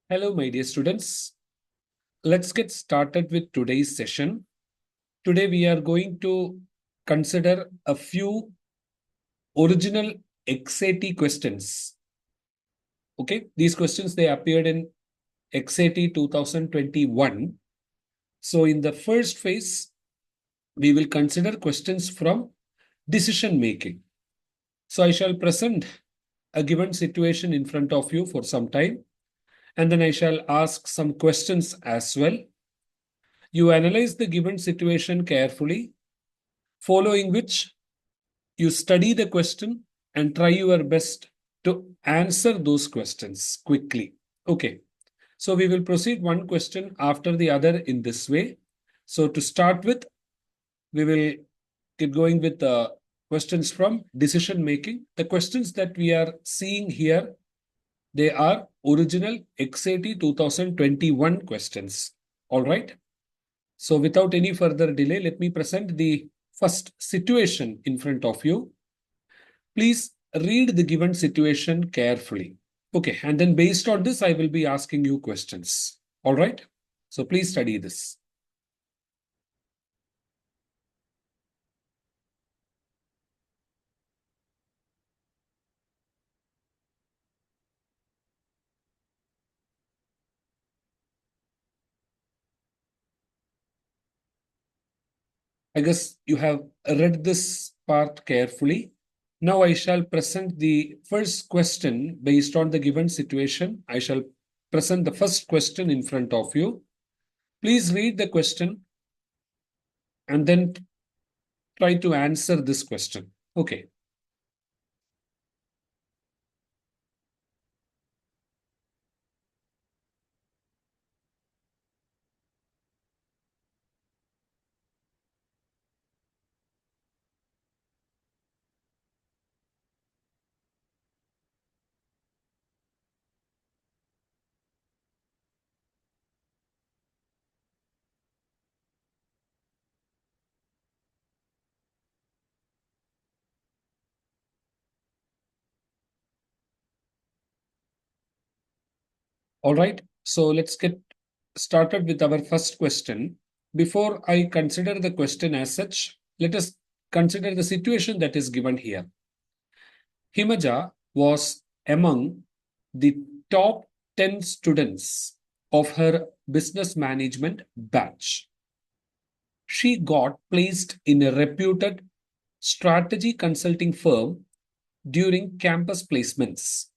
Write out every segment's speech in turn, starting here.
Hello, my dear students. Let's get started with today's session. Today, we are going to consider a few original XAT questions. Okay, these questions they appeared in XAT 2021. So, in the first phase, we will consider questions from decision making. So, I shall present a given situation in front of you for some time, and then I shall ask some questions as well. You analyze the given situation carefully, following which you study the question and try your best to answer those questions quickly. Okay, so we will proceed one question after the other in this way. So to start with, we will get going with the questions from decision making. The questions that we are seeing here, they are original XAT 2021 questions. All right. So without any further delay, let me present the first situation in front of you. Please read the given situation carefully. Okay, and then based on this, I will be asking you questions. All right? So please study this. I guess you have read this part carefully. Now I shall present the first question based on the given situation. I shall present the first question in front of you. Please read the question and then try to answer this question. Okay. All right. So let's get started with our first question. Before I consider the question as such, let us consider the situation that is given here. Himaja was among the top 10 students of her business management batch. She got placed in a reputed strategy consulting firm during campus placements.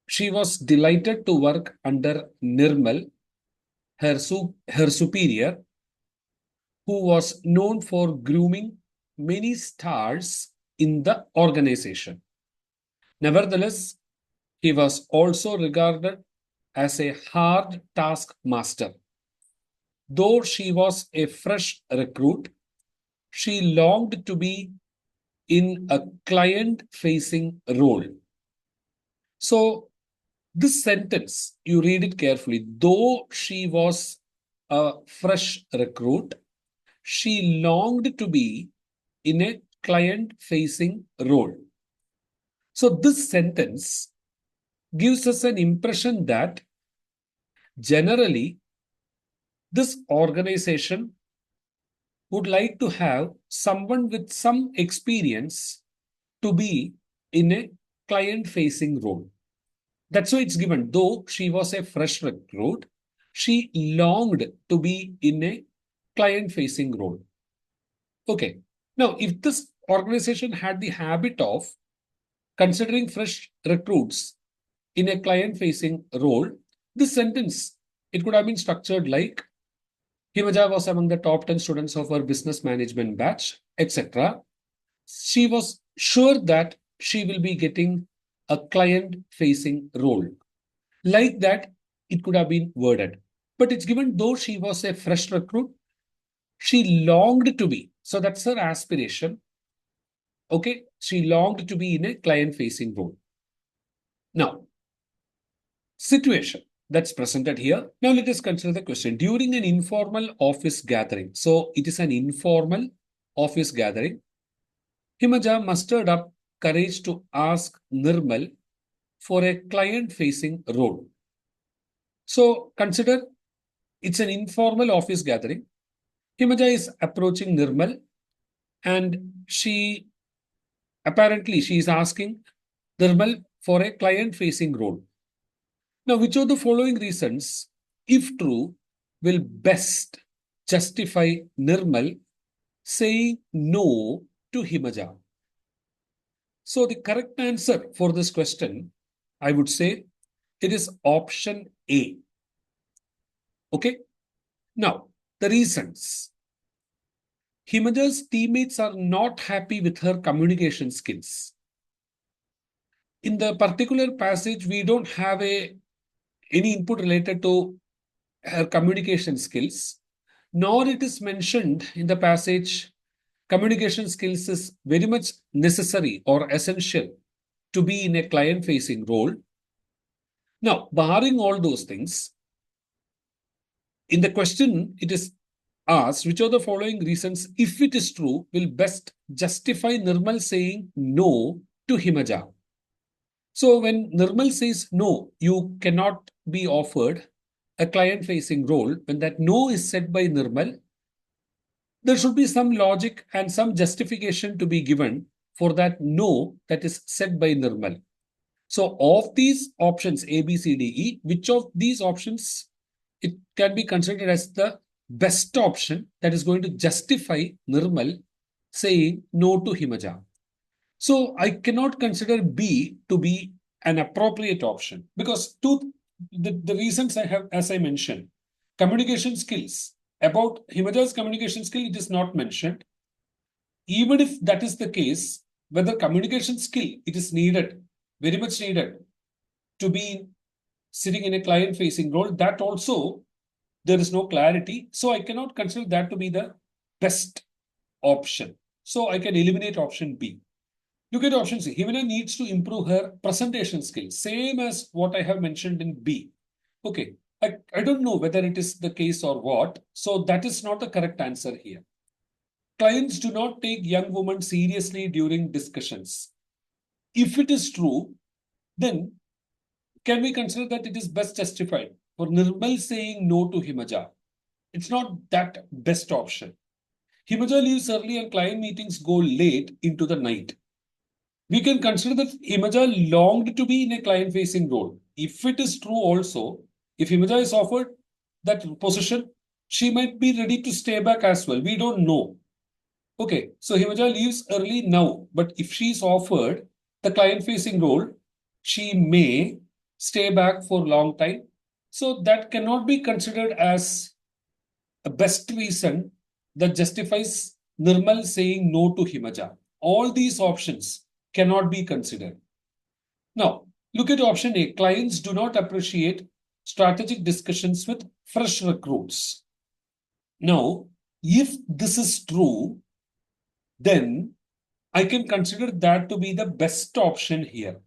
She was delighted to work under Nirmal, her superior, who was known for grooming many stars in the organization. Nevertheless, he was also regarded as a hard taskmaster. Though she was a fresh recruit, she longed to be in a client facing role. So, this sentence, you read it carefully. Though she was a fresh recruit, she longed to be in a client facing role. So, this sentence gives us an impression that generally this organization would like to have someone with some experience to be in a client facing role. That's why it's given. Though she was a fresh recruit, she longed to be in a client facing role. Okay. Now, if this organization had the habit of considering fresh recruits in a client facing role, this sentence, it could have been structured like Himaja was among the top 10 students of her business management batch, etc. She was sure that she will be getting a client facing role. Like that, it could have been worded. But it's given though she was a fresh recruit, she longed to be. So that's her aspiration. Okay, she longed to be in a client facing role. Now, situation that's presented here. Now, let us consider the question during an informal office gathering. So, it is an informal office gathering. Himaja mustered up courage to ask Nirmal for a client facing role. So consider it's an informal office gathering. Himaja is approaching Nirmal and she is asking Nirmal for a client facing role. Now, which of the following reasons, if true, will best justify Nirmal saying no to Himaja? So, the correct answer for this question, I would say it is option A. Okay. Now, the reasons. Himaja's teammates are not happy with her communication skills. In the particular passage, we don't have any input related to her communication skills, nor it is mentioned in the passage communication skills is very much necessary or essential to be in a client facing role. Now, barring all those things, in the question, it is asked which of the following reasons, if it is true, will best justify Nirmal saying no to Himaja. So, when Nirmal says no, you cannot be offered a client facing role, when that no is said by Nirmal, there should be some logic and some justification to be given for that no that is said by Nirmal. So, of these options A, B, C, D, E, which of these options it can be considered as the best option that is going to justify Nirmal saying no to Himaja? So, I cannot consider B to be an appropriate option because the reasons I have, as I mentioned, communication skills. About Himaja's communication skill, it is not mentioned. Even if that is the case, whether communication skill it is needed, very much needed, to be sitting in a client facing role, that also there is no clarity. So I cannot consider that to be the best option. So I can eliminate option B. Look at option C. Himana needs to improve her presentation skills, same as what I have mentioned in B. Okay, I don't know whether it is the case or what. So that is not the correct answer here. Clients do not take young women seriously during discussions. If it is true, then can we consider that it is best justified for Nirmal saying no to Himaja? It's not that best option. Himaja leaves early and client meetings go late into the night. We can consider that Himaja longed to be in a client facing role. If it is true also, if Himaja is offered that position, she might be ready to stay back as well. We don't know. Okay, so Himaja leaves early now, but if she is offered the client facing role, she may stay back for a long time. So that cannot be considered as a best reason that justifies Nirmal saying no to Himaja. All these options cannot be considered. Now, look at option A. Clients do not appreciate strategic discussions with fresh recruits. Now, if this is true, then I can consider that to be the best option here.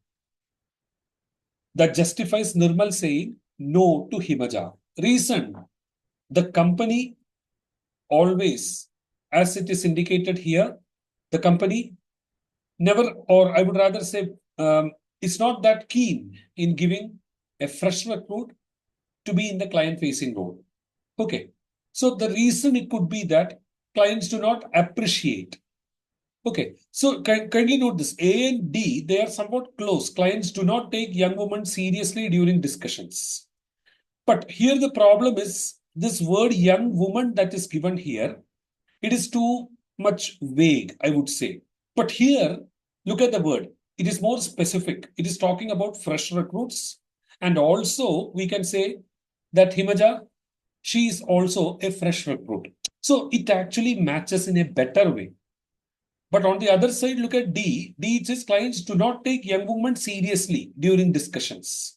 That justifies Nirmal saying no to Himaja. Reason, the company always, as it is indicated here, the company never, or I would rather say, it's not that keen in giving a fresh recruit to be in the client facing role. Okay. So the reason it could be that clients do not appreciate. Okay, so kindly note this. A and D, they are somewhat close. Clients do not take young women seriously during discussions. But here the problem is this word young woman that is given here, it is too much vague, I would say. But here, look at the word. It is more specific. It is talking about fresh recruits. And also, we can say that Himaja, she is also a fresh recruit. So it actually matches in a better way. But on the other side, look at D. D, it says clients do not take young women seriously during discussions.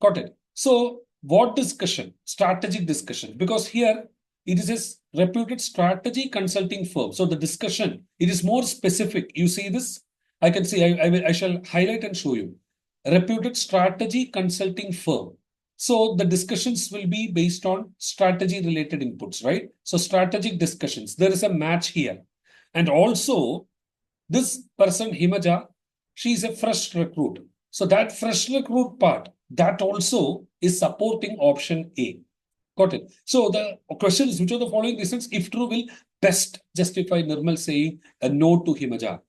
Got it? So, what discussion? Strategic discussion. Because here it is a reputed strategy consulting firm. So, the discussion, it is more specific. You see this? I can see, I shall highlight and show you. Reputed strategy consulting firm. So, the discussions will be based on strategy related inputs, right? So, strategic discussions. There is a match here. And also, this person, Himaja, she is a fresh recruit. So that fresh recruit part, that also is supporting option A. Got it. So the question is, which of the following reasons, if true, will best justify Nirmal saying a no to Himaja?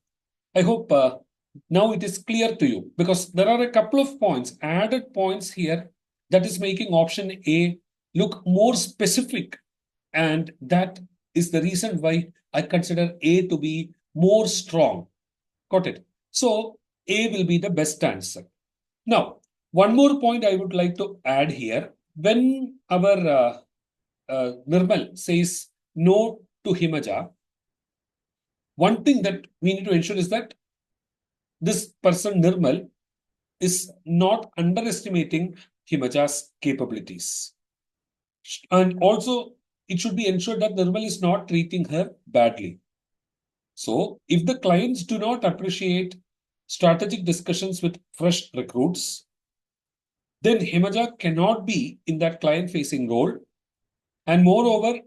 I hope now it is clear to you, because there are a couple of points, added points here, that is making option A look more specific. And that is the reason why I consider A to be more strong. Got it. So A will be the best answer. Now, one more point I would like to add here. When our Nirmal says no to Himaja, one thing that we need to ensure is that this person, Nirmal, is not underestimating Himaja's capabilities. And also, it should be ensured that Nirmal is not treating her badly. So, if the clients do not appreciate strategic discussions with fresh recruits, then Himaja cannot be in that client facing role. And moreover,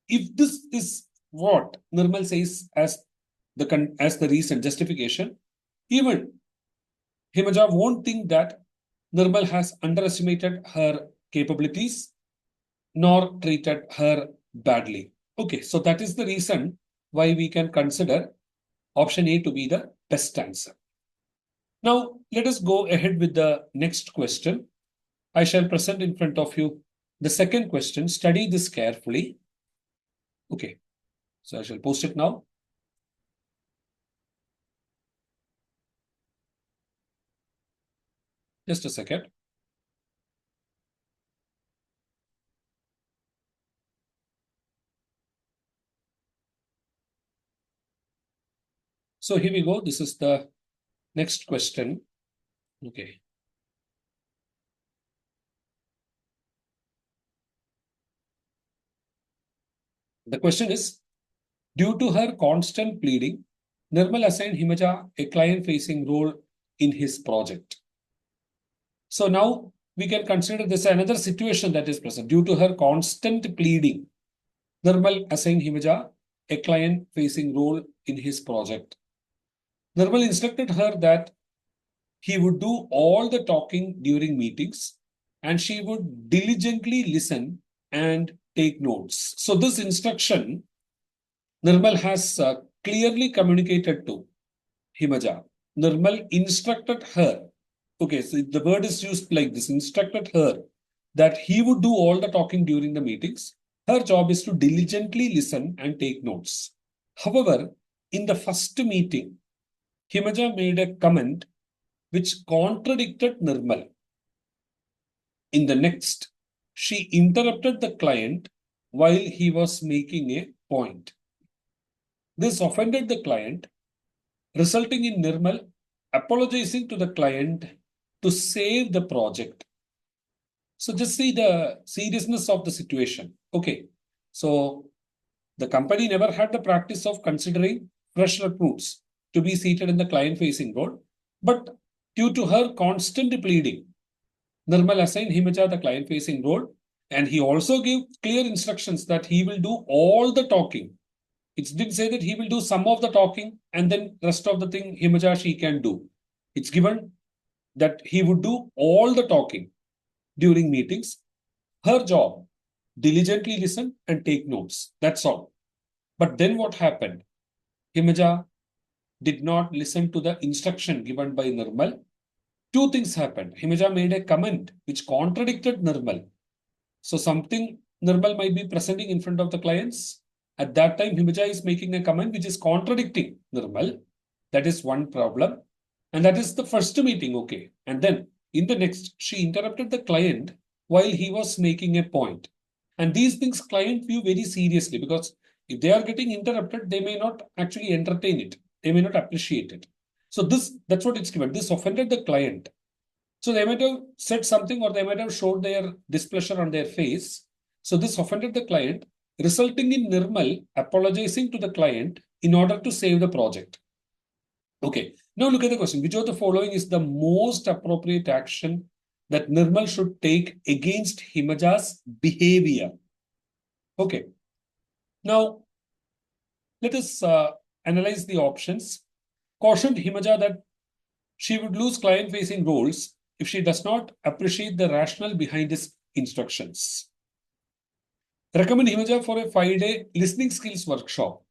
if this is what Nirmal says as the reason, justification, even Himaja won't think that Nirmal has underestimated her capabilities nor treated her badly. Okay, so that is the reason why we can consider option A to be the best answer. Now, let us go ahead with the next question. I shall present in front of you the second question. Study this carefully. Okay, so I shall post it now. Just a second. So here we go. This is the next question. Okay. The question is, due to her constant pleading, Nirmal assigned Himaja a client-facing role in his project. So now we can consider this another situation that is present. Due to her constant pleading, Nirmal assigned Himaja a client-facing role in his project. Nirmal instructed her that he would do all the talking during meetings and she would diligently listen and take notes. So this instruction, Nirmal has clearly communicated to Himaja. Nirmal instructed her. Okay, so the word is used like this, instructed her that he would do all the talking during the meetings. Her job is to diligently listen and take notes. However, in the first meeting, Himaja made a comment which contradicted Nirmal. In the next, she interrupted the client while he was making a point. This offended the client, resulting in Nirmal apologizing to the client to save the project. So just see the seriousness of the situation. Okay, so the company never had the practice of considering fresh recruits to be seated in the client-facing role, but due to her constant pleading, Nirmal assigned Himaja the client-facing role, and he also gave clear instructions that he will do all the talking. It didn't say that he will do some of the talking and then rest of the thing Himaja she can do. It's given that he would do all the talking during meetings. Her job, diligently listen and take notes. That's all. But then what happened? Himaja did not listen to the instruction given by Nirmal. Two things happened. Himaja made a comment which contradicted Nirmal. So something Nirmal might be presenting in front of the clients. At that time, Himaja is making a comment which is contradicting Nirmal. That is one problem. And that is the first meeting, okay. And then in the next, she interrupted the client while he was making a point. And these things client view very seriously, because if they are getting interrupted, they may not actually entertain it. They may not appreciate it. So that's what it's given. This offended the client. So they might have said something or they might have showed their displeasure on their face. So this offended the client, resulting in Nirmal apologizing to the client in order to save the project. Okay, now look at the question. Which of the following is the most appropriate action that Nirmal should take against Himaja's behavior? Okay, now let us analyze the options. Cautioned Himaja that she would lose client-facing roles if she does not appreciate the rationale behind his instructions. Recommend Himaja for a 5-day listening skills workshop.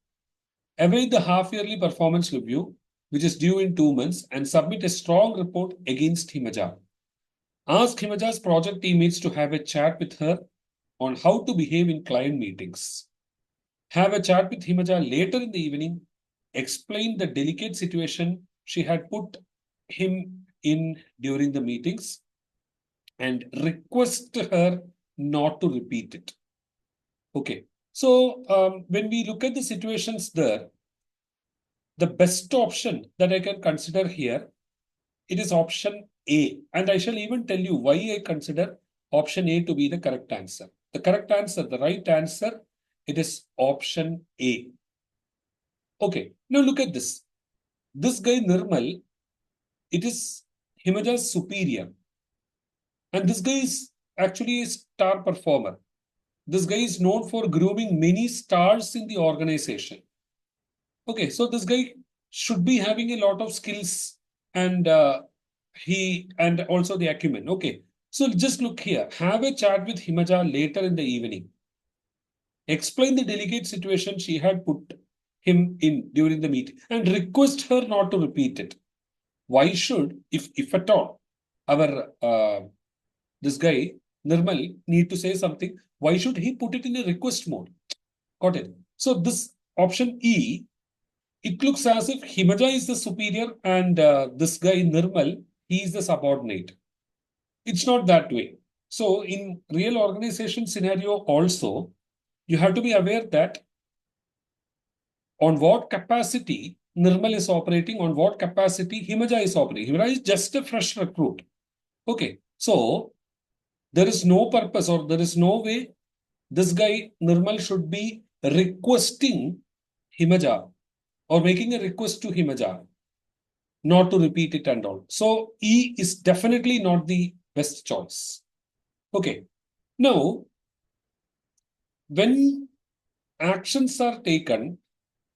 Await the half-yearly performance review, which is due in 2 months, and submit a strong report against Himaja. Ask Himaja's project teammates to have a chat with her on how to behave in client meetings. Have a chat with Himaja later in the evening. Explain the delicate situation she had put him in during the meetings and request her not to repeat it. Okay. So when we look at the situations there, the best option that I can consider here, it is option A. And I shall even tell you why I consider option A to be the correct answer. The correct answer, the right answer, it is option A. Okay, now look at this. This guy Nirmal, it is Himaja's superior. And this guy is actually a star performer. This guy is known for grooming many stars in the organization. Okay, so this guy should be having a lot of skills and also the acumen. Okay, so just look here. Have a chat with Himaja later in the evening. Explain the delicate situation she had put him in during the meeting and request her not to repeat it. Why should, if at all, our this guy Nirmal need to say something? Why should he put it in a request mode? Got it. So this option E, it looks as if Himaja is the superior and this guy Nirmal, he is the subordinate. It's not that way. So in real organization scenario also, you have to be aware that on what capacity Nirmal is operating, on what capacity Himaja is operating. Himaja is just a fresh recruit. Okay. So there is no purpose or there is no way this guy Nirmal should be requesting Himaja or making a request to Himaja not to repeat it and all. So E is definitely not the best choice. Okay. Now, when actions are taken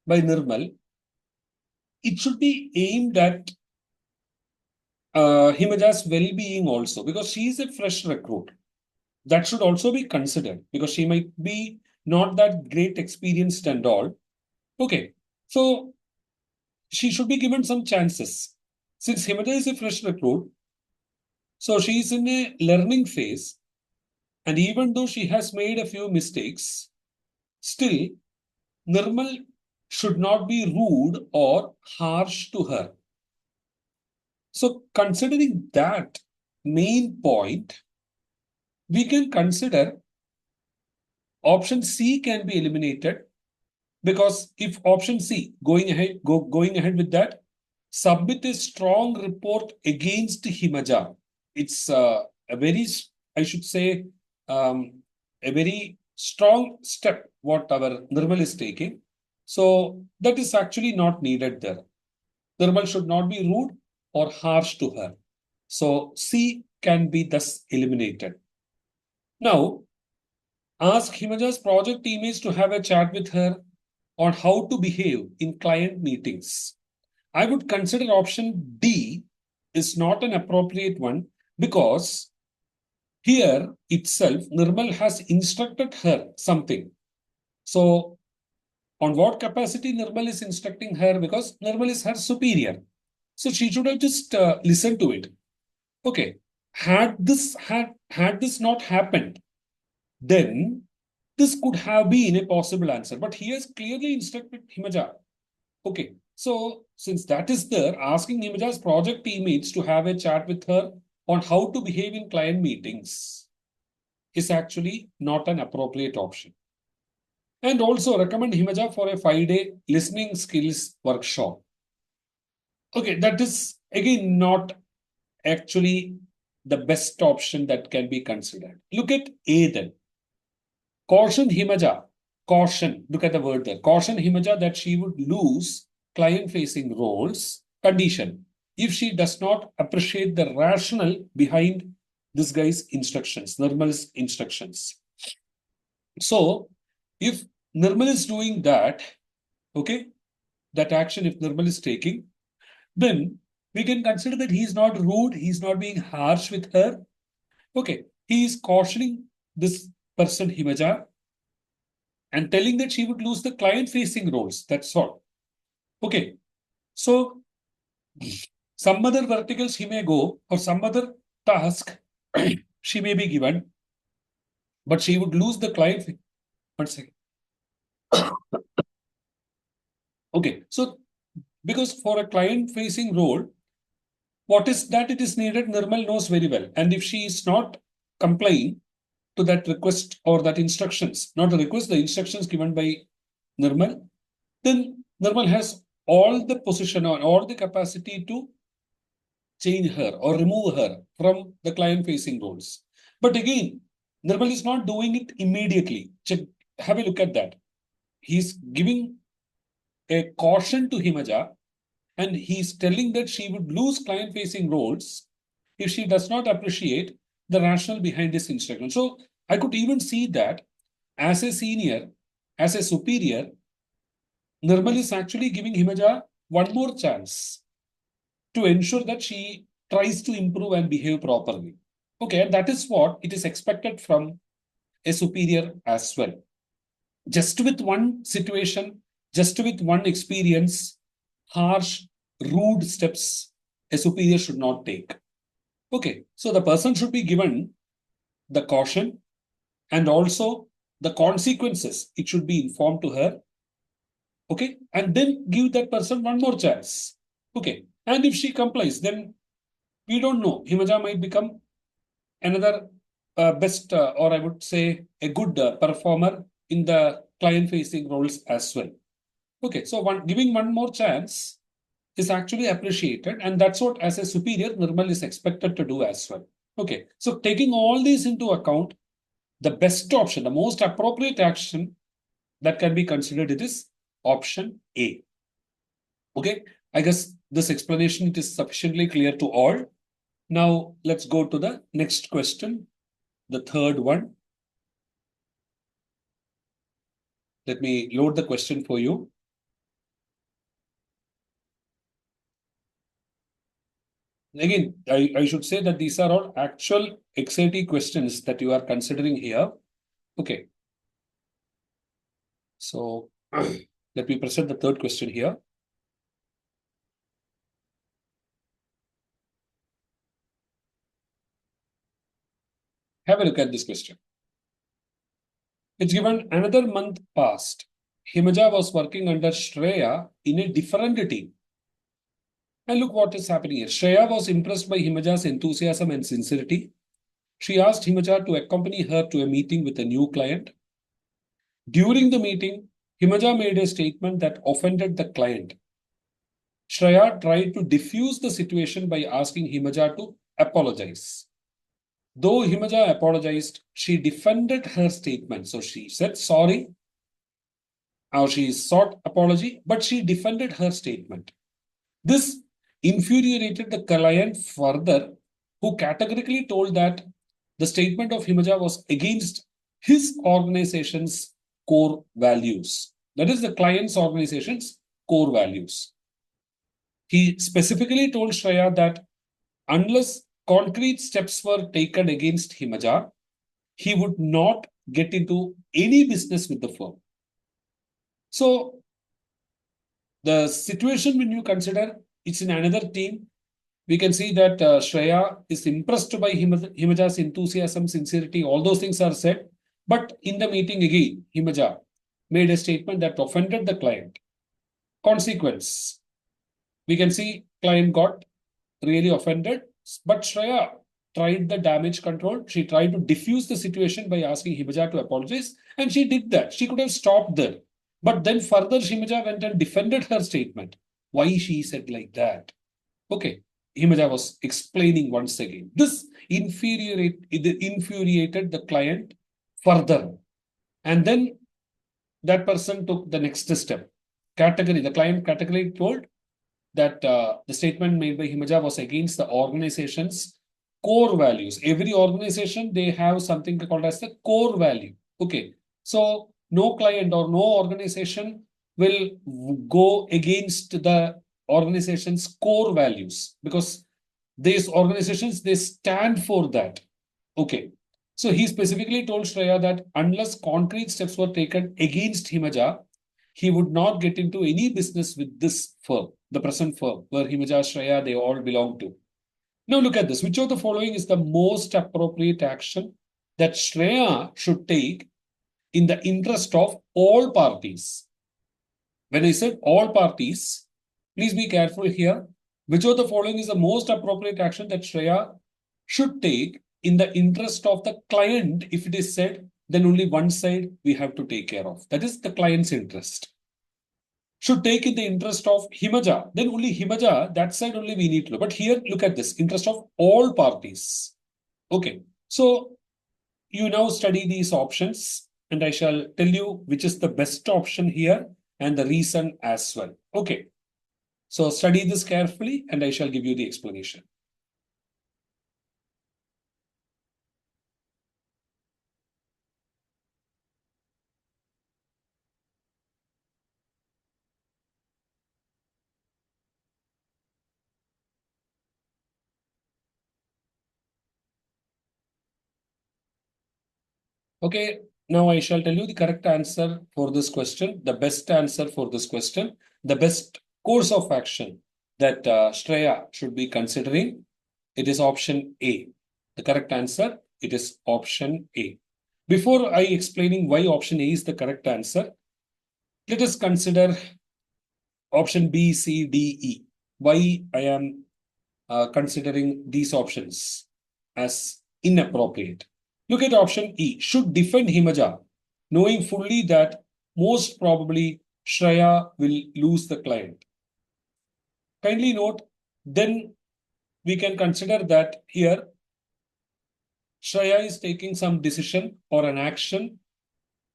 by Nirmal, it should be aimed at Himaja's well-being also because she is a fresh recruit. That should also be considered because she might be not that great experienced and all. Okay, so she should be given some chances. Since Himaja is a fresh recruit, so she is in a learning phase, and even though she has made a few mistakes, still Nirmal should not be rude or harsh to her. So, considering that main point, we can consider option C can be eliminated because if option C going ahead with that, submit a strong report against Himaja. It's a very, I should say, a very strong step what our Nirmal is taking. So that is actually not needed there. Nirmal should not be rude or harsh to her. So C can be thus eliminated. Now, ask Himaja's project teammates to have a chat with her on how to behave in client meetings. I would consider option D is not an appropriate one because here itself, Nirmal has instructed her something. So, on what capacity Nirmal is instructing her? Because Nirmal is her superior. So, she should have just listened to it. Okay. Had this not happened, then this could have been a possible answer. But he has clearly instructed Himaja. Okay. So, since that is there, asking Himaja's project teammates to have a chat with her on how to behave in client meetings is actually not an appropriate option. And also recommend Himaja for a 5-day listening skills workshop. Okay, that is again not actually the best option that can be considered. Look at A then. Caution Himaja, caution, look at the word there. Caution Himaja that she would lose client facing roles, condition, if she does not appreciate the rationale behind this guy's instructions, Nirmal's instructions. So, if Nirmal is doing that, okay, that action, if Nirmal is taking, then We can consider that he is not rude, he is not being harsh with her. Okay, he is cautioning this person, Himaja, and telling that she would lose the client facing roles. That's all. Okay, so some other verticals he may go, or some other task she may be given, but she would lose the client. One second. Okay, so because for a client facing role, what is that it is needed, Nirmal knows very well. And if she is not complying to that request or that instructions, not the request, the instructions given by Nirmal, then Nirmal has all the position or all the capacity to change her or remove her from the client facing roles. But again, Nirmal is not doing it immediately. Check, have a look at that. He's giving a caution to Himaja, and he's telling that she would lose client facing roles if she does not appreciate the rationale behind this instruction. So I could even see that as a senior, as a superior, Nirmal is actually giving Himaja one more chance to ensure that she tries to improve and behave properly. Okay, and that is what it is expected from a superior as well. Just with one situation, just with one experience, harsh, rude steps a superior should not take. Okay, so the person should be given the caution and also the consequences. It should be informed to her. Okay, and then give that person one more chance. Okay, and if she complies, then we don't know. Himaja might become another best, or I would say, a good performer in the client facing roles as well. Okay, so giving one more chance is actually appreciated, and that's what, as a superior, Nirmal is expected to do as well. Okay, so taking all these into account, the best option, the most appropriate action that can be considered it is option A. Okay, I guess this explanation is sufficiently clear to all. Now let's go to the next question, the third one. Let me load the question for you. Again, I should say that these are all actual XAT questions that you are considering here. Okay. So let me present the third question here. Have a look at this question. It's given another month passed. Himaja was working under Shreya in a different team. And look what is happening here. Shreya was impressed by Himaja's enthusiasm and sincerity. She asked Himaja to accompany her to a meeting with a new client. During the meeting, Himaja made a statement that offended the client. Shreya tried to diffuse the situation by asking Himaja to apologize. Though Himaja apologized, she defended her statement. So she said sorry, or she sought apology, but she defended her statement. This infuriated the client further, who categorically told that the statement of Himaja was against his organization's core values. That is the client's organization's core values. He specifically told Shreya that unless concrete steps were taken against Himaja, he would not get into any business with the firm. So the situation, when you consider it's in another team, we can see that Shreya is impressed by Himaja's enthusiasm, sincerity, all those things are said. But in the meeting again, Himaja made a statement that offended the client. Consequence, we can see client got really offended, but Shreya tried the damage control. She tried to diffuse the situation by asking Himaja to apologize, and she did that. She could have stopped there. But then further, Himaja went and defended her statement. Why she said like that? Okay, Himaja was explaining once again. This infuriated the client further. And then that person took the next step. The client category told that the statement made by Himaja was against the organization's core values. Every organization, they have something called as the core value. Okay, so no client or no organization will go against the organization's core values because these organizations, they stand for that. Okay. So he specifically told Shreya that unless concrete steps were taken against Himaja, he would not get into any business with this firm, the present firm, where Himaja, Shreya, they all belong to. Now look at this. Which of the following is the most appropriate action that Shreya should take in the interest of all parties? When I said all parties, please be careful here. Which of the following is the most appropriate action that Shreya should take in the interest of the client? If it is said, then only one side we have to take care of. That is the client's interest. Should take in the interest of Himaja, then only Himaja, that side only we need to know. But here, look at this, interest of all parties. Okay, so you now study these options and I shall tell you which is the best option here and the reason as well. Okay, so study this carefully and I shall give you the explanation. Okay, now I shall tell you the correct answer for this question, the best answer for this question, the best course of action that Shreya should be considering. It is option A. The correct answer, it is option A. Before I explaining why option A is the correct answer, let us consider option B, C, D, E. Why I am considering these options as inappropriate. Look at option E, should defend Himaja, knowing fully that most probably Shreya will lose the client. Kindly note, then we can consider that here Shreya is taking some decision or an action.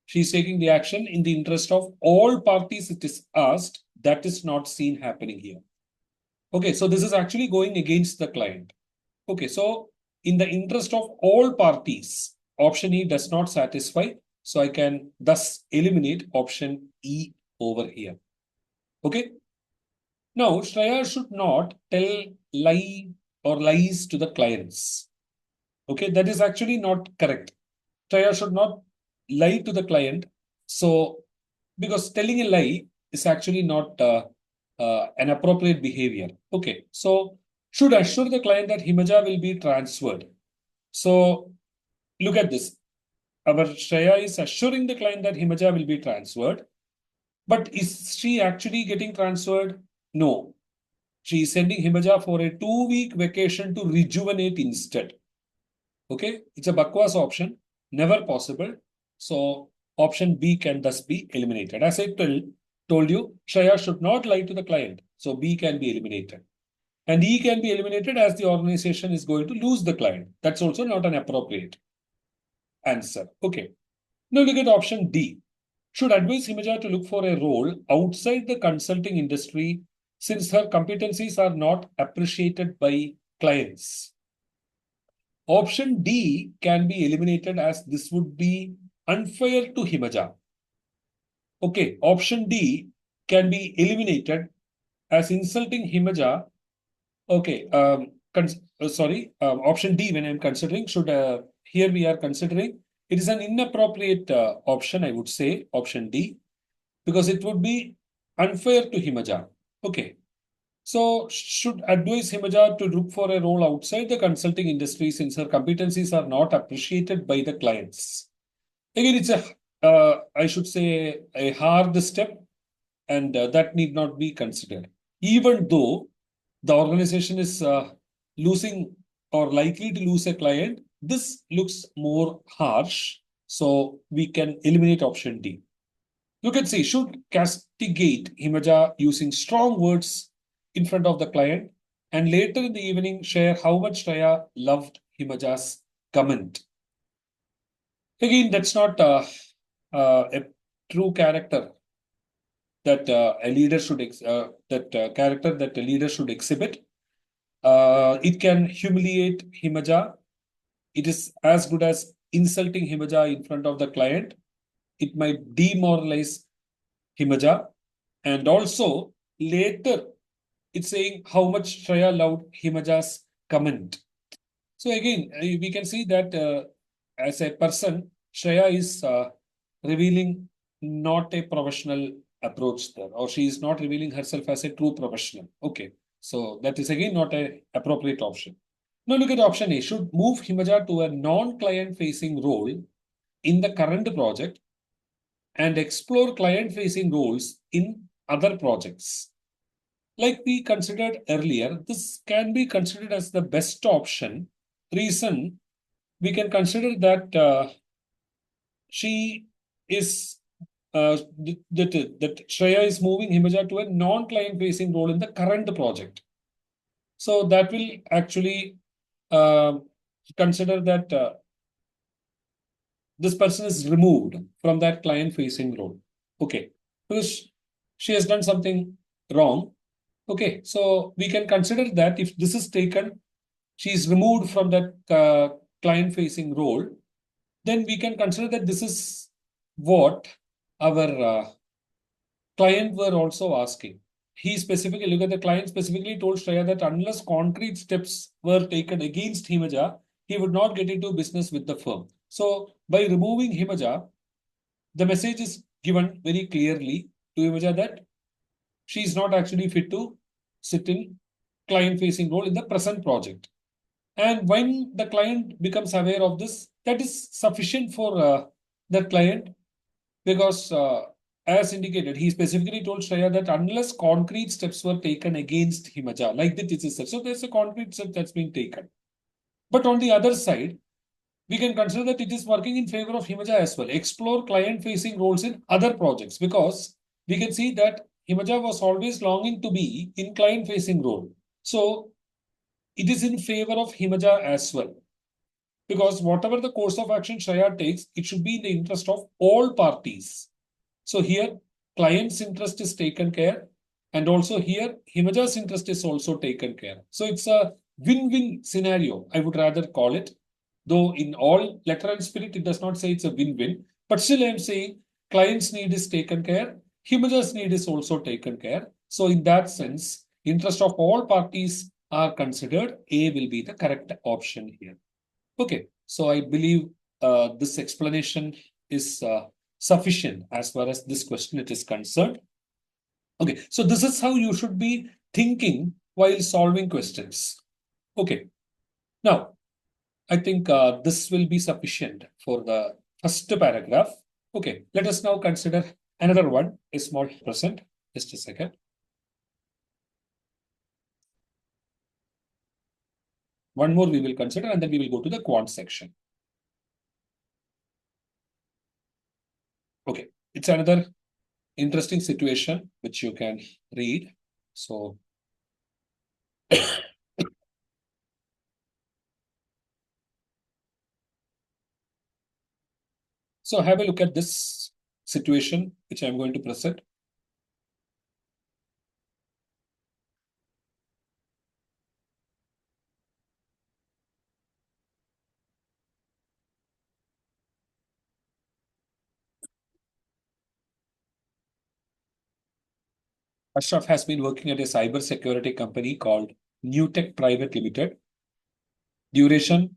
She is taking the action in the interest of all parties it is asked. That is not seen happening here. Okay, so this is actually going against the client. Okay, so in the interest of all parties, option E does not satisfy. So I can thus eliminate option E over here. Okay. Now, Shreya should not tell lie or lies to the clients. Okay, that is actually not correct. Shreya should not lie to the client. So, because telling a lie is actually not an appropriate behavior. Okay, so should assure the client that Himaja will be transferred. So, look at this. Our Shreya is assuring the client that Himaja will be transferred. But is she actually getting transferred? No. She is sending Himaja for a 2-week vacation to rejuvenate instead. Okay, it's a bakwas option, never possible. So option B can thus be eliminated. As I told you, Shreya should not lie to the client. So B can be eliminated. And E can be eliminated as the organization is going to lose the client. That's also not an appropriate answer. Okay. Now look at option D. Should advise Himaja to look for a role outside the consulting industry since her competencies are not appreciated by clients. Option D can be eliminated as this would be unfair to Himaja. Okay, option D can be eliminated as insulting Himaja. Okay, option D when I'm considering should here we are considering it is an inappropriate option, I would say, option D, because it would be unfair to Himaja. Okay, so should advise Himaja to look for a role outside the consulting industry since her competencies are not appreciated by the clients. Again, it's I should say, a hard step, and that need not be considered. Even though the organization is losing or likely to lose a client, this looks more harsh. So we can eliminate option D. Look at C, should castigate Himaja using strong words in front of the client and later in the evening share how much Shreya loved Himaja's comment. Again, that's not a true character that a leader should character that a leader should exhibit. It can humiliate Himaja. It is as good as insulting Himaja in front of the client. It might demoralize Himaja, and also later it's saying how much Shreya loved Himaja's comment. So again, we can see that as a person, Shreya is revealing not a professional approach there, or she is not revealing herself as a true professional. Okay, so that is again not a appropriate option. Now look at option A. Should move Himaja to a non-client facing role in the current project and explore client facing roles in other projects. Like we considered earlier, this can be considered as the best option. Reason, we can consider that she is that Shreya is moving Himaja to a non-client facing role in the current project. So that will actually uh, consider that this person is removed from that client facing role. Okay, because she has done something wrong. Okay, so we can consider that if this is taken, she is removed from that client facing role, then we can consider that this is what our client were also asking. He specifically, look at the client specifically told Shreya that unless concrete steps were taken against Himaja, he would not get into business with the firm. So by removing Himaja, the message is given very clearly to Himaja that she is not actually fit to sit in client facing role in the present project. And when the client becomes aware of this, that is sufficient for the client because, as indicated, he specifically told Shreya that unless concrete steps were taken against Himaja, like the teacher said, so there's a concrete step that's being taken. But on the other side, we can consider that it is working in favor of Himaja as well. Explore client-facing roles in other projects because we can see that Himaja was always longing to be in client-facing role. So it is in favor of Himaja as well. Because whatever the course of action Shreya takes, it should be in the interest of all parties. So here, client's interest is taken care, and also here, Himaja's interest is also taken care. So it's a win-win scenario, I would rather call it. Though in all letter and spirit, it does not say it's a win-win. But still, I'm saying client's need is taken care, Himaja's need is also taken care. So in that sense, interest of all parties are considered. A will be the correct option here. Okay, so I believe this explanation is sufficient as far as this question it is concerned. Okay, so this is how you should be thinking while solving questions. Okay, now I think this will be sufficient for the first paragraph. Okay, let us now consider another one, a small present. Just a second. One more we will consider and then we will go to the quant section. Okay, it's another interesting situation which you can read. So so have a look at this situation which I'm going to present. Ashraf has been working at a cyber security company called Newtech Private Limited. Duration,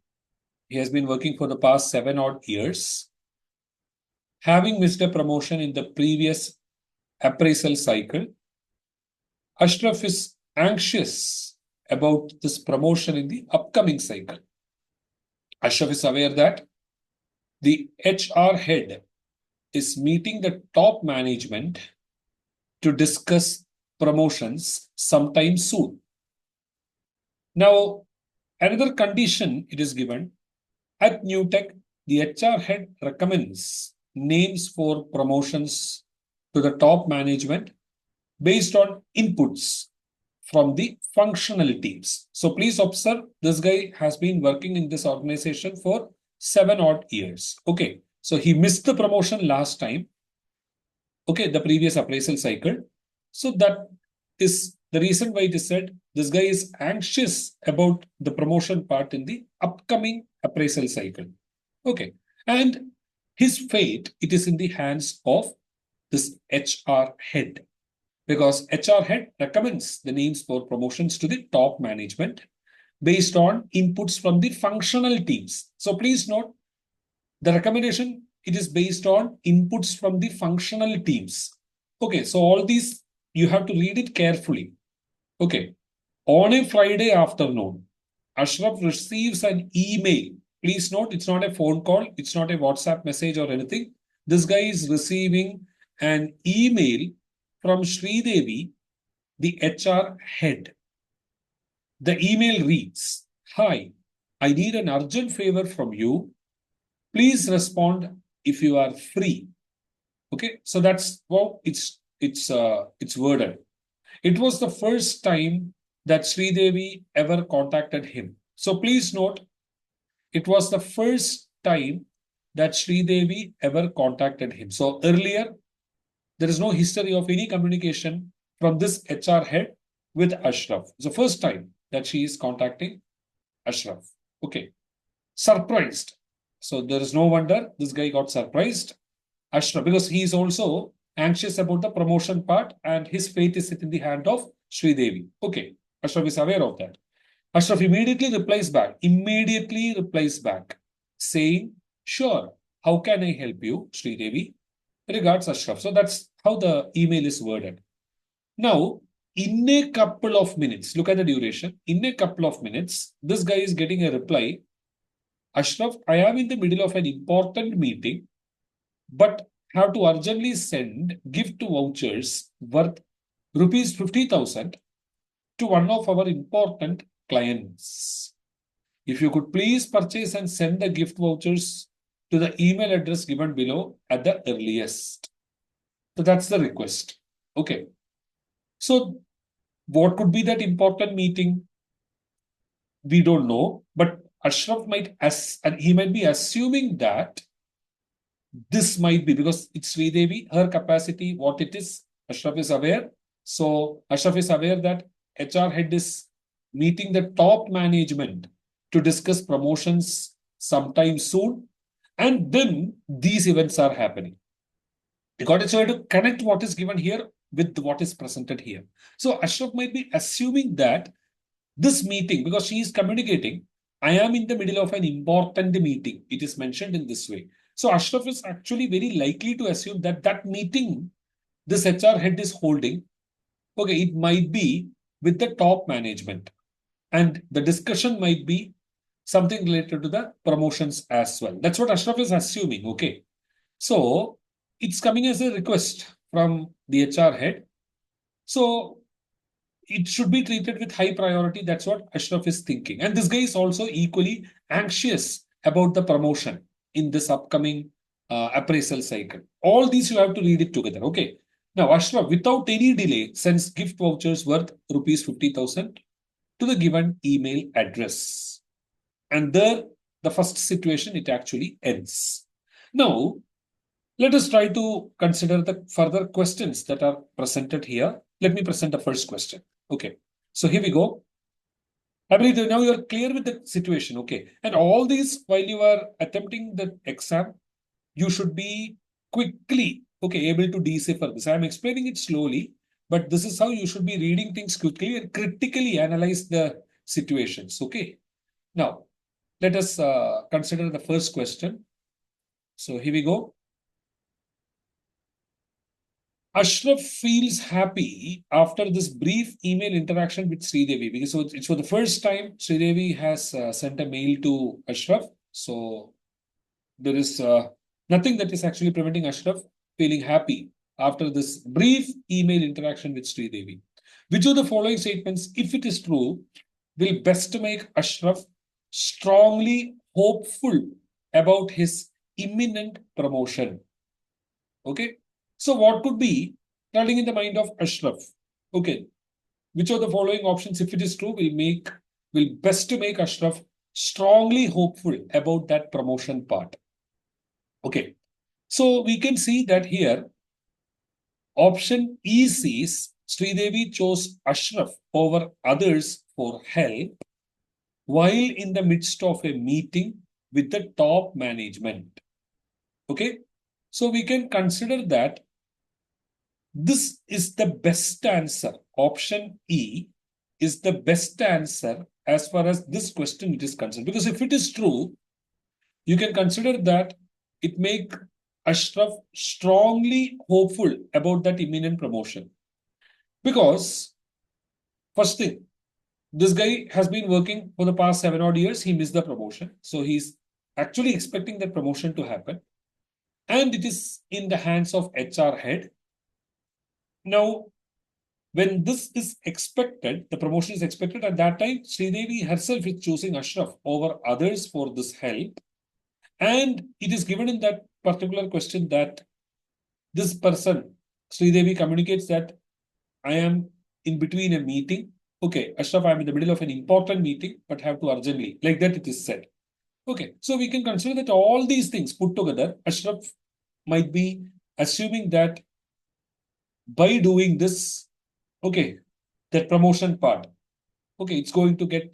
he has been working for the past 7 odd years. Having missed a promotion in the previous appraisal cycle, Ashraf is anxious about this promotion in the upcoming cycle. Ashraf is aware that the HR head is meeting the top management to discuss promotions sometime soon. Now, another condition it is given at Newtech, the HR head recommends names for promotions to the top management based on inputs from the functional teams. So please observe, this guy has been working in this organization for 7 odd years. Okay, so he missed the promotion last time. Okay, the previous appraisal cycle. So that is the reason why it is said this guy is anxious about the promotion part in the upcoming appraisal cycle. Okay, and his fate, it is in the hands of this HR head. because HR head recommends the names for promotions to the top management based on inputs from the functional teams. So please note the recommendation, it is based on inputs from the functional teams. Okay, so all these you have to read it carefully. Okay, on a Friday afternoon, Ashraf receives an email. Please note, it's not a phone call, it's not a WhatsApp message or anything. This guy is receiving an email from Sridevi, the HR head. The email reads, "Hi, I need an urgent favor from you. Please respond if you are free." Okay, so that's how it's worded. It was the first time that Sridevi ever contacted him. So please note, it was the first time that Sridevi ever contacted him. So earlier, there is no history of any communication from this HR head with Ashraf. It's the first time that she is contacting Ashraf. Okay. Surprised. So there is no wonder this guy got surprised. Ashraf, because he is also anxious about the promotion part and his fate is in the hand of Sridevi. Okay. Ashraf is aware of that. Ashraf immediately replies back, saying, "Sure, how can I help you, Sridevi? Regards, Ashraf." So that's how the email is worded. Now, in a couple of minutes, look at the duration. In a couple of minutes, this guy is getting a reply. "Ashraf, I am in the middle of an important meeting, but have to urgently send gift vouchers worth rupees 50,000 to one of our important clients. If you could please purchase and send the gift vouchers to the email address given below at the earliest." So that's the request. Okay. So what could be that important meeting? We don't know, but Ashraf he might be assuming that this might be because it's Sridevi, her capacity, what it is, Ashraf is aware. So Ashraf is aware that HR head is meeting the top management to discuss promotions sometime soon. And then these events are happening. You got to try to connect what is given here with what is presented here. So Ashraf might be assuming that this meeting, because she is communicating, "I am in the middle of an important meeting." It is mentioned in this way. So Ashraf is actually very likely to assume that that meeting this HR head is holding, okay, it might be with the top management. And the discussion might be something related to the promotions as well. That's what Ashraf is assuming, okay. So it's coming as a request from the HR head. So it should be treated with high priority. That's what Ashraf is thinking. And this guy is also equally anxious about the promotion in this upcoming appraisal cycle. All these you have to read it together. Okay. Now, Ashraf, without any delay, sends gift vouchers worth rupees 50,000 to the given email address. And there, the first situation, it actually ends. Now, let us try to consider the further questions that are presented here. Let me present the first question. Okay, so here we go. I believe that now you are clear with the situation. Okay, and all these while you are attempting the exam, you should be quickly able to decipher this. I am explaining it slowly, but this is how you should be reading things quickly and critically analyze the situations. Okay, now let us consider the first question. So here we go. Ashraf feels happy after this brief email interaction with Sridevi because it's for the first time Sridevi has sent a mail to Ashraf. So there is nothing that is actually preventing Ashraf feeling happy after this brief email interaction with Sridevi. Which of the following statements, if it is true, will best make Ashraf strongly hopeful about his imminent promotion? Okay. So what could be running in the mind of Ashraf? Okay. Which of the following options, if it is true, will best to make Ashraf strongly hopeful about that promotion part? Okay. So we can see that here, option E says Sridevi chose Ashraf over others for help while in the midst of a meeting with the top management. Okay. So we can consider that This is the best answer. Option E is the best answer as far as this question it is concerned. Because if it is true, you can consider that it make Ashraf strongly hopeful about that imminent promotion. Because first thing, this guy has been working for the past 7 odd years. He missed the promotion. So he's actually expecting that promotion to happen. And it is in the hands of HR head. Now, when this is expected, the promotion is expected at that time, Sridevi herself is choosing Ashraf over others for this help. And it is given in that particular question that this person, Sridevi, communicates that I am in between a meeting. Okay, Ashraf, I'm in the middle of an important meeting, but have to urgently. Like that, it is said. Okay, so we can consider that all these things put together, Ashraf might be assuming that by doing this, okay, that promotion part, okay, it's going to get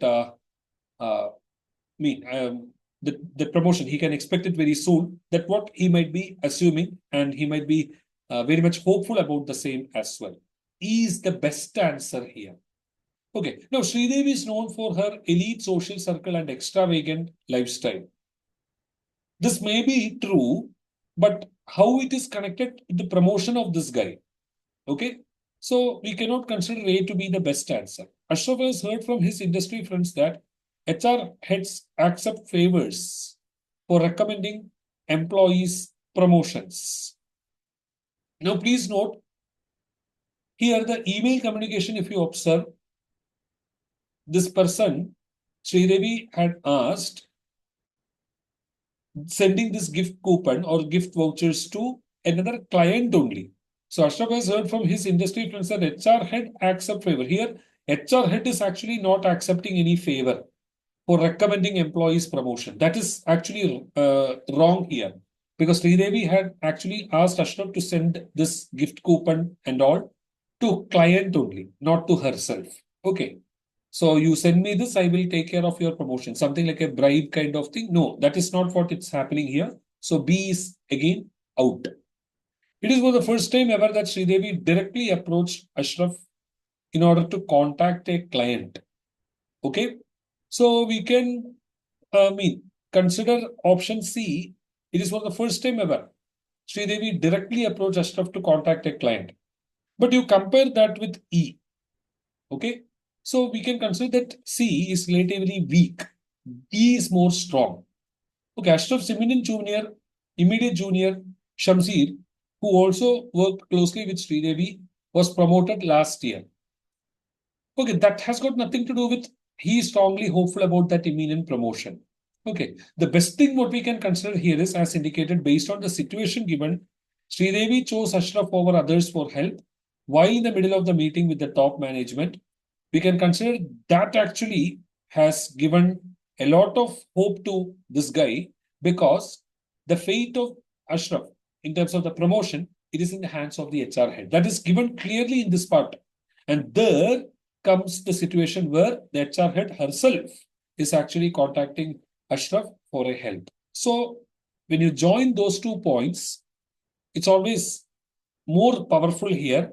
mean the promotion. He can expect it very soon. That what he might be assuming, and he might be very much hopeful about the same as well. Is the best answer here. Okay, now Sridevi is known for her elite social circle and extravagant lifestyle. This may be true, but how it is connected to the promotion of this guy? Okay, so we cannot consider A to be the best answer. Ashraf has heard from his industry friends that HR heads accept favors for recommending employees promotions. Now, please note here the email communication, if you observe, this person, Sridevi, had asked sending this gift coupon or gift vouchers to another client only. So Ashraf has heard from his industry friends that HR head accept favor. Here, HR head is actually not accepting any favor for recommending employees promotion. That is actually wrong here, because Sridevi had actually asked Ashraf to send this gift coupon and all to client only, not to herself. Okay. So you send me this, I will take care of your promotion. Something like a bribe kind of thing. No, that is not what it's happening here. So B is again out. It is for the first time ever that Sridevi directly approached Ashraf in order to contact a client. Okay. So we can consider option C. It is for the first time ever. Sridevi directly approached Ashraf to contact a client. But you compare that with E. Okay. So we can consider that C is relatively weak. E is more strong. Okay, Ashraf's immediate junior, Shamsir, who also worked closely with Sridevi, was promoted last year. Okay, that has got nothing to do with he is strongly hopeful about that imminent promotion. Okay, the best thing what we can consider here is, as indicated, based on the situation given, Sridevi chose Ashraf over others for help while in the middle of the meeting with the top management. We can consider that actually has given a lot of hope to this guy, because the fate of Ashraf in terms of the promotion, it is in the hands of the HR head. That is given clearly in this part. And there comes the situation where the HR head herself is actually contacting Ashraf for a help. So when you join those 2 points, it's always more powerful here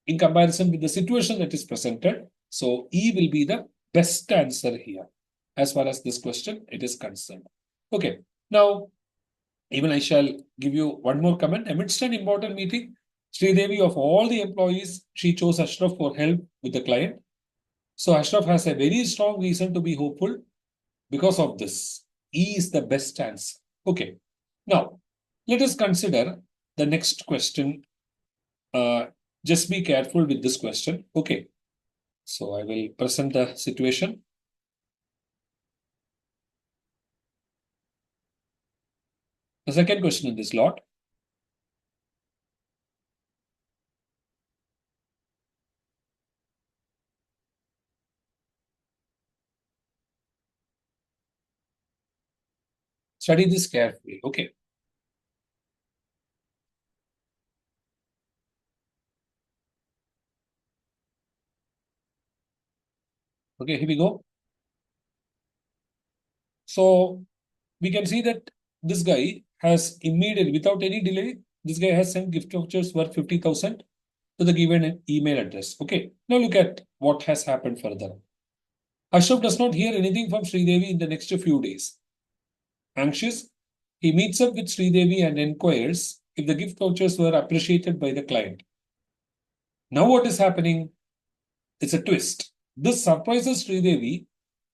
in comparison with the situation that is presented. So E will be the best answer here as far as this question it is concerned. Okay, now even I shall give you one more comment. Amidst an important meeting, Sridevi, of all the employees, she chose Ashraf for help with the client. So Ashraf has a very strong reason to be hopeful because of this. E is the best answer. Okay. Now, let us consider the next question. Just be careful with this question. Okay. So I will present the situation. The second question in this lot. Study this carefully. Okay. Okay, here we go. So we can see that this guy has immediately, without any delay, this guy has sent gift vouchers worth 50,000. to the given email address. Okay. Now look at what has happened further. Ashraf does not hear anything from Sridevi in the next few days. Anxious, he meets up with Sridevi and inquires if the gift vouchers were appreciated by the client. Now what is happening? It's a twist. This surprises Sridevi,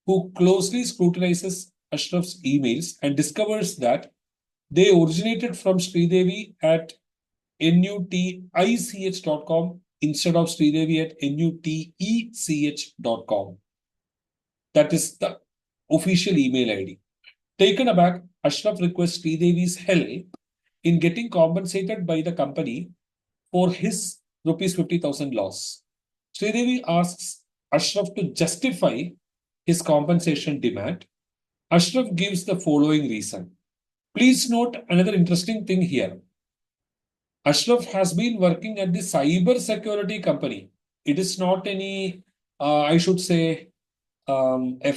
who closely scrutinizes Ashraf's emails and discovers that they originated from Sridevi at nutich.com instead of Sridevi at nutech.com. That is the official email ID. Taken aback, Ashraf requests Sridevi's help in getting compensated by the company for his rupees 50,000 loss. Sridevi asks Ashraf to justify his compensation demand. Ashraf gives the following reason. Please note another interesting thing here. Ashraf has been working at the cyber security company. It is not any, I should say, a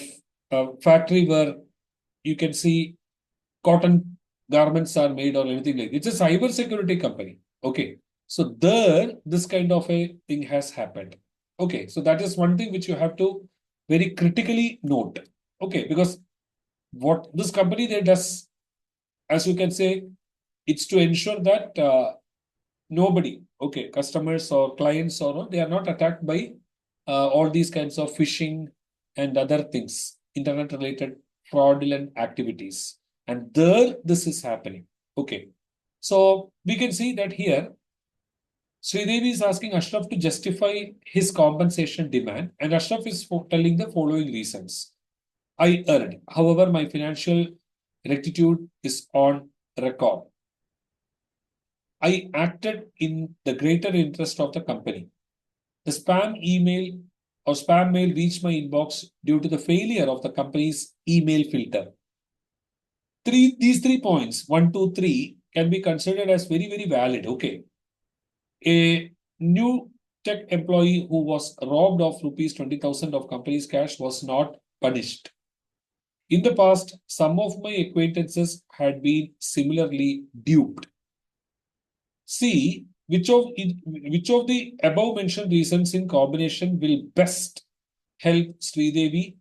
factory where you can see cotton garments are made or anything like that. It's a cyber security company. Okay. So there, this kind of a thing has happened. Okay. So that is one thing which you have to very critically note. Okay. Because what this company there does, as you can say, it's to ensure that nobody, okay, customers or clients or they are not attacked by all these kinds of phishing and other things, internet related fraudulent activities. And there, this is happening. Okay. So we can see that here, Sridevi is asking Ashraf to justify his compensation demand, and Ashraf is telling the following reasons. I earned. However, my financial rectitude is on record. I acted in the greater interest of the company. The spam email or spam mail reached my inbox due to the failure of the company's email filter. These 3 points, 1, 2, 3, can be considered as very, very valid. Okay. A new tech employee who was robbed of rupees 20,000 of company's cash was not punished. In the past, some of my acquaintances had been similarly duped. See which of the above mentioned reasons in combination will best help Sridevi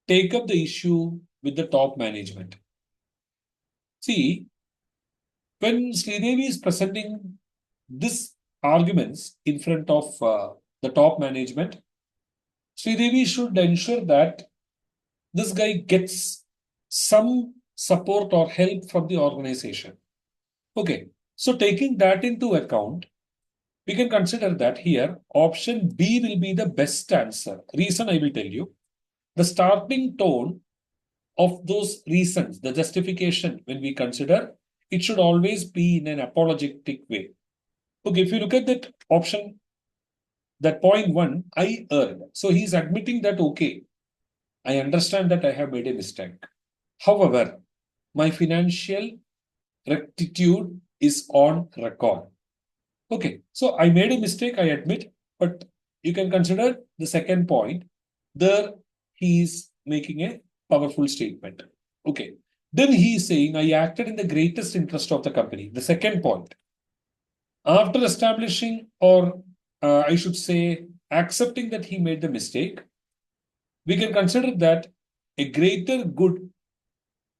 take up the issue with the top management. See, when Sridevi is presenting these arguments in front of the top management, Sridevi should ensure that this guy gets some support or help from the organization. Okay, so taking that into account, we can consider that here option B will be the best answer. Reason I will tell you. The starting tone of those reasons, the justification, when we consider, it should always be in an apologetic way. Okay, if you look at that option, that point 1, I earned. So he's admitting that, okay, I understand that I have made a mistake. However, my financial rectitude is on record. Okay, so I made a mistake, I admit, but you can consider the second point. There, he is making a powerful statement. Okay, then he is saying, I acted in the greatest interest of the company. The second point. After establishing, or I should say, accepting that he made the mistake, we can consider that a greater good,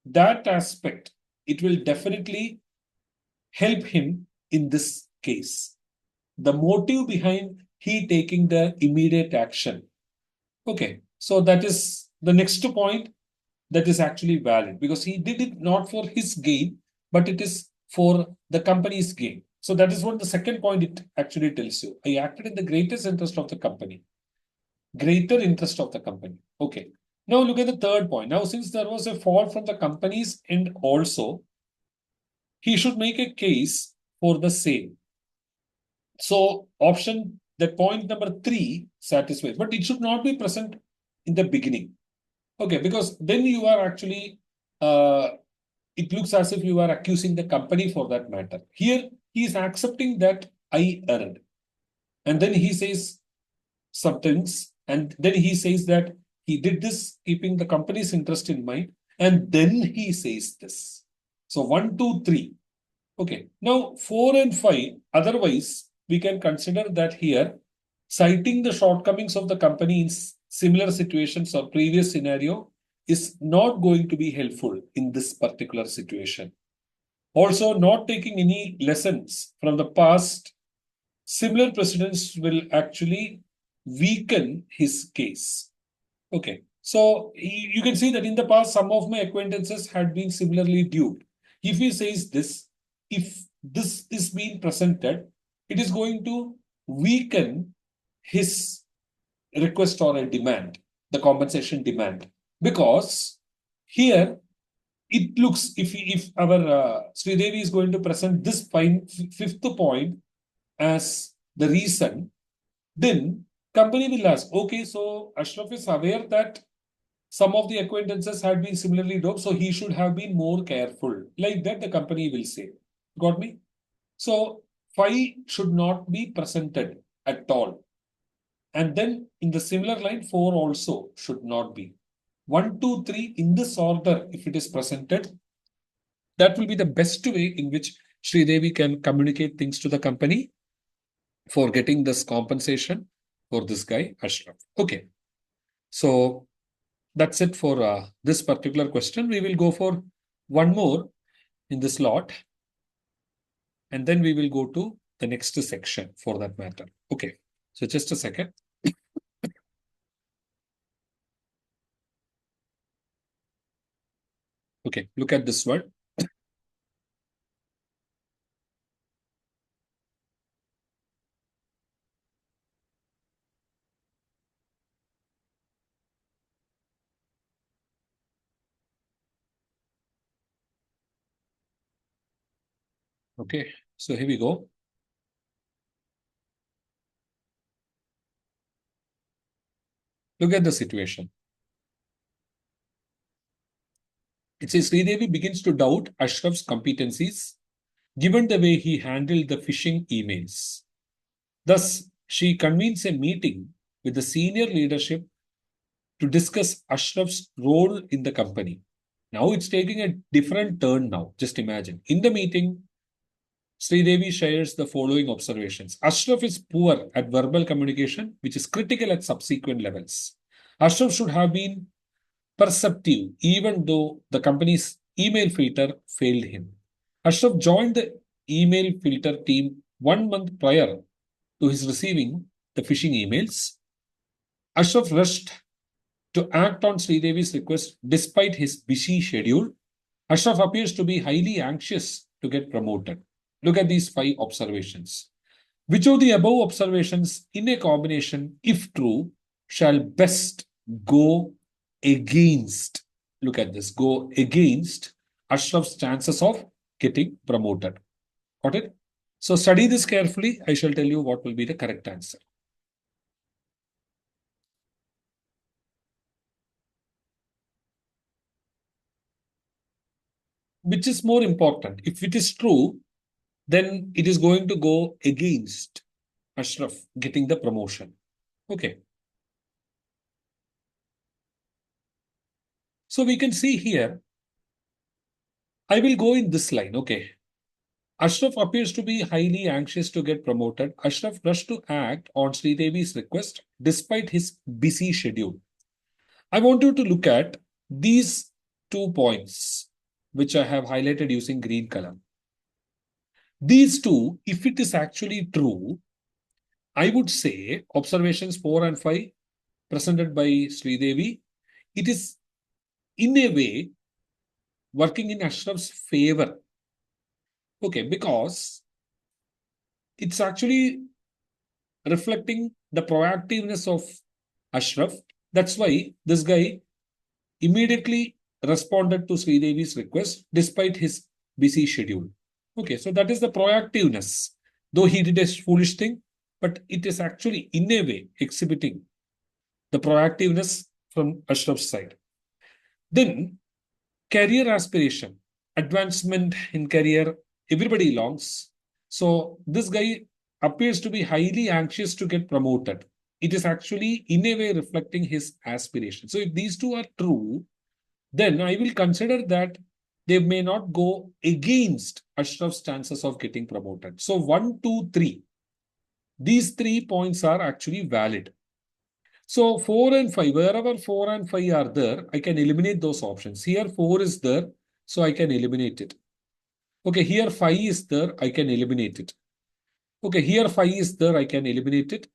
that aspect, it will definitely help him in this case. The motive behind he taking the immediate action. Okay, so that is the next point that is actually valid because he did it not for his gain, but it is for the company's gain. So that is what the second point it actually tells you. I acted in the greatest interest of the company. Greater interest of the company. Okay. Now look at the third point. Now, since there was a fault from the company's end also, he should make a case for the same. So option, that point number 3 satisfies, but it should not be present in the beginning. Okay, because then you are actually, it looks as if you are accusing the company for that matter. Here, he is accepting that I earned. And then he says some things, and then he says that he did this keeping the company's interest in mind, and then he says this. So 1, 2, 3. Okay, now 4 and 5, otherwise, we can consider that here, citing the shortcomings of the company in similar situations or previous scenario is not going to be helpful in this particular situation. Also, not taking any lessons from the past, similar precedents will actually weaken his case. Okay. So you can see that in the past, some of my acquaintances had been similarly duped. If he says this, if this is being presented, it is going to weaken his request or a demand, the compensation demand. Because here it looks, if our Sridevi is going to present this fifth point as the reason, then company will ask, okay, so Ashraf is aware that some of the acquaintances had been similarly doped, so he should have been more careful. Like that, the company will say. Got me? So 5 should not be presented at all. And then in the similar line, 4 also should not be. 1, 2, 3 in this order, if it is presented, that will be the best way in which Sridevi can communicate things to the company for getting this compensation for this guy, Ashraf. Okay. So that's it for this particular question. We will go for one more in this lot, and then we will go to the next section for that matter. Okay. So just a second. Okay, look at this one. Okay, so here we go. Look at the situation. It says Sridevi begins to doubt Ashraf's competencies given the way he handled the phishing emails. Thus, she convenes a meeting with the senior leadership to discuss Ashraf's role in the company. Now it's taking a different turn now. Just imagine. In the meeting, Sridevi shares the following observations. Ashraf is poor at verbal communication, which is critical at subsequent levels. Ashraf should have been perceptive, even though the company's email filter failed him. Ashraf joined the email filter team 1 month prior to his receiving the phishing emails. Ashraf rushed to act on Sridevi's request despite his busy schedule. Ashraf appears to be highly anxious to get promoted. Look at these 5 observations. Which of the above observations in a combination, if true, shall best go against, look at this, go against Ashraf's chances of getting promoted? Got it? So study this carefully. I shall tell you what will be the correct answer. Which is more important? If it is true, then it is going to go against Ashraf getting the promotion. Okay. So we can see here, I will go in this line. Okay. Ashraf appears to be highly anxious to get promoted. Ashraf rushed to act on Sridevi's request despite his busy schedule. I want you to look at these 2 points, which I have highlighted using green color. These two, if it is actually true, I would say observations 4 and 5 presented by Sridevi, it is in a way working in Ashraf's favor. Okay, because it's actually reflecting the proactiveness of Ashraf. That's why this guy immediately responded to Sridevi's request despite his busy schedule. Okay, so that is the proactiveness. Though he did a foolish thing, but it is actually in a way exhibiting the proactiveness from Ashraf's side. Then career aspiration, advancement in career, everybody longs. So this guy appears to be highly anxious to get promoted. It is actually in a way reflecting his aspiration. So if these two are true, then I will consider that they may not go against Ashraf's chances of getting promoted. So 1, 2, 3. These 3 points are actually valid. So 4 and 5, wherever 4 and 5 are there, I can eliminate those options. Here 4 is there, so I can eliminate it. Okay, here 5 is there, I can eliminate it. Okay, here 5 is there, I can eliminate it.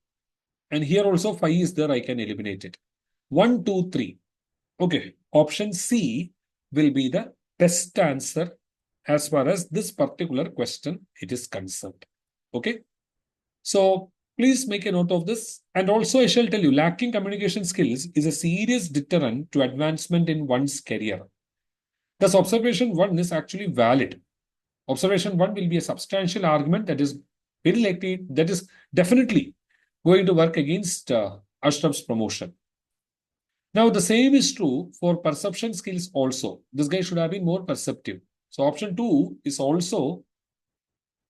And here also 5 is there, I can eliminate it. 1, 2, 3. Okay, option C will be the best answer as far as this particular question it is concerned. Okay, so please make a note of this. And also, I shall tell you, lacking communication skills is a serious deterrent to advancement in one's career. Thus, observation 1 is actually valid. Observation 1 will be a substantial argument that is very likely, that is definitely going to work against Ashraf's promotion. Now, the same is true for perception skills also. This guy should have been more perceptive. So, option 2 is also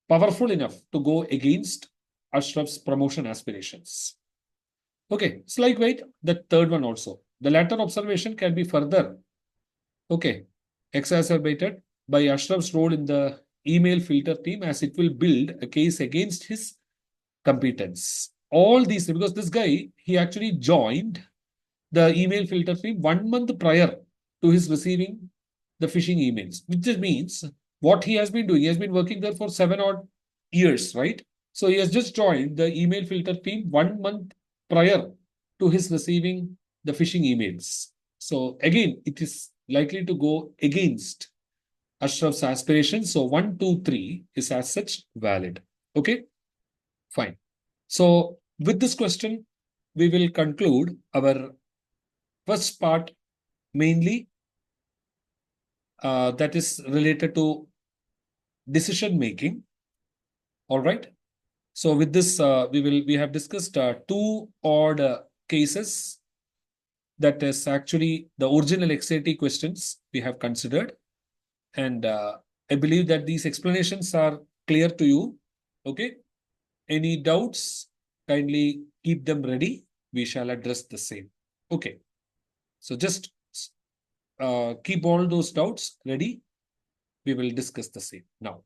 powerful enough to go against Ashraf's promotion aspirations. Okay, slight weight, the third one also. The latter observation can be further, okay, exacerbated by Ashraf's role in the email filter team, as it will build a case against his competence. All these, because this guy, he actually joined the email filter team 1 month prior to his receiving the phishing emails, which just means what he has been doing, he has been working there for 7 odd years, right? So he has just joined the email filter team 1 month prior to his receiving the phishing emails. So again, it is likely to go against Ashraf's aspirations. So 1, 2, 3 is as such valid. Okay, fine. So with this question, we will conclude our first part, mainly that is related to decision making. All right. So with this, we have discussed 2 odd cases. That is actually the original XAT questions we have considered, and I believe that these explanations are clear to you. Okay. Any doubts? Kindly keep them ready. We shall address the same. Okay. So just keep all those doubts ready. We will discuss the same now.